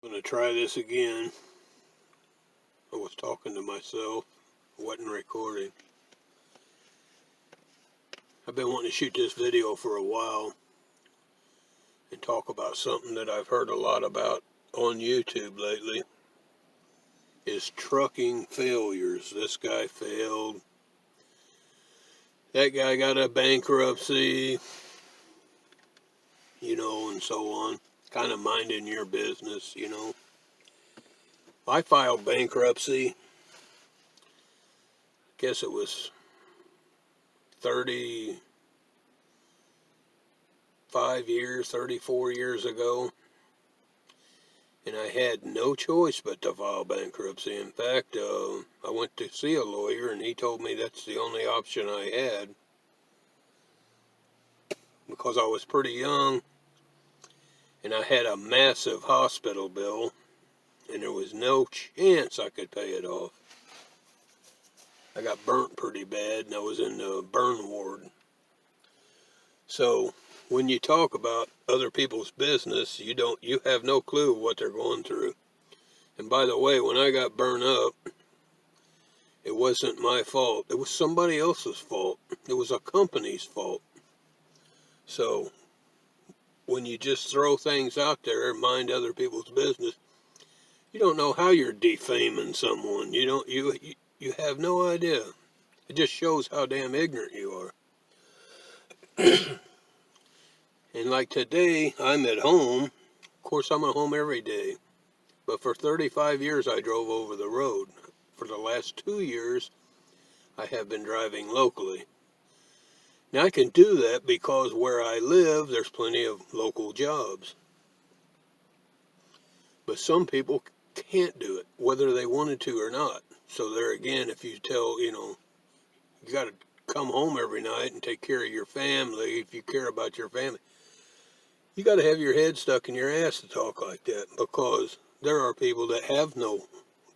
I'm going to try this again. I was talking to myself, wasn't recording. I've been wanting to shoot this video for a while and talk about something that I've heard a lot about on YouTube lately. Is trucking failures. This guy failed. That guy got a bankruptcy, and so on. Kind of minding your business, I filed bankruptcy. Guess it was 35 years, 34 years ago. And I had no choice but to file bankruptcy. In fact, I went to see a lawyer and he told me that's the only option I had. Because I was pretty young and I had a massive hospital bill and there was no chance I could pay it off. I got burnt pretty bad and I was in the burn ward. So when you talk about other people's business, you have no clue what they're going through. And by the way, when I got burned up, it wasn't my fault. It was somebody else's fault. It was a company's fault. So when you just throw things out there and mind other people's business, you don't know how you're defaming someone. You have no idea. It just shows how damn ignorant you are. And like today, I'm at home. Of course, I'm at home every day. But for 35 years, I drove over the road. For the last 2 years, I have been driving locally. Now, I can do that because where I live, there's plenty of local jobs. But some people can't do it, whether they wanted to or not. So there again, if you tell, you got to come home every night and take care of your family, if you care about your family, you got to have your head stuck in your ass to talk like that, because there are people that have no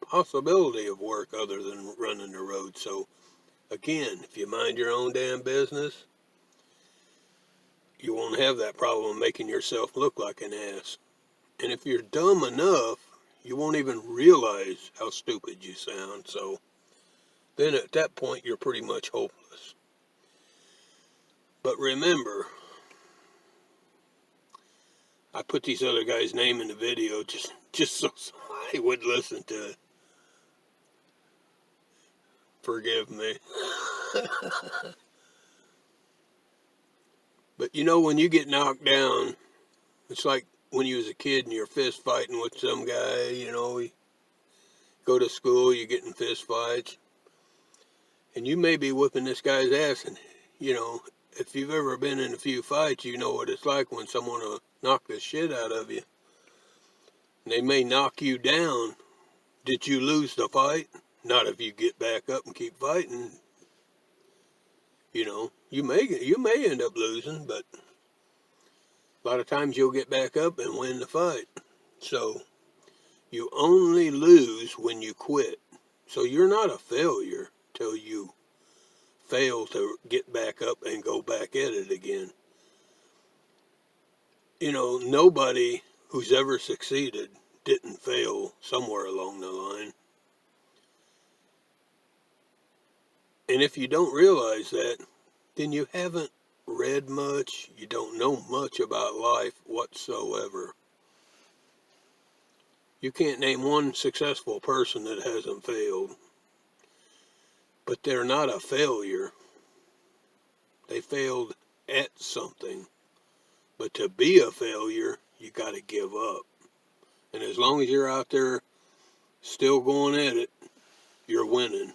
possibility of work other than running the road. So again, if you mind your own damn business, you won't have that problem of making yourself look like an ass. And if you're dumb enough, you won't even realize how stupid you sound. So then at that point, you're pretty much hopeless. But remember, I put these other guys' name in the video just so somebody would listen to it. Forgive me. But when you get knocked down, it's like when you was a kid and you're fist fighting with some guy, you go to school, you get in fist fights. And you may be whipping this guy's ass, and, if you've ever been in a few fights, you know what it's like when someone will knock the shit out of you. And they may knock you down. Did you lose the fight? Not if you get back up and keep fighting. You may end up losing, but a lot of times you'll get back up and win the fight. So you only lose when you quit. So you're not a failure till you fail to get back up and go back at it again. Nobody who's ever succeeded didn't fail somewhere along the line. And if you don't realize that, then you haven't read much, you don't know much about life whatsoever. You can't name one successful person that hasn't failed. But they're not a failure. They failed at something. But to be a failure, you got to give up. And as long as you're out there still going at it, you're winning.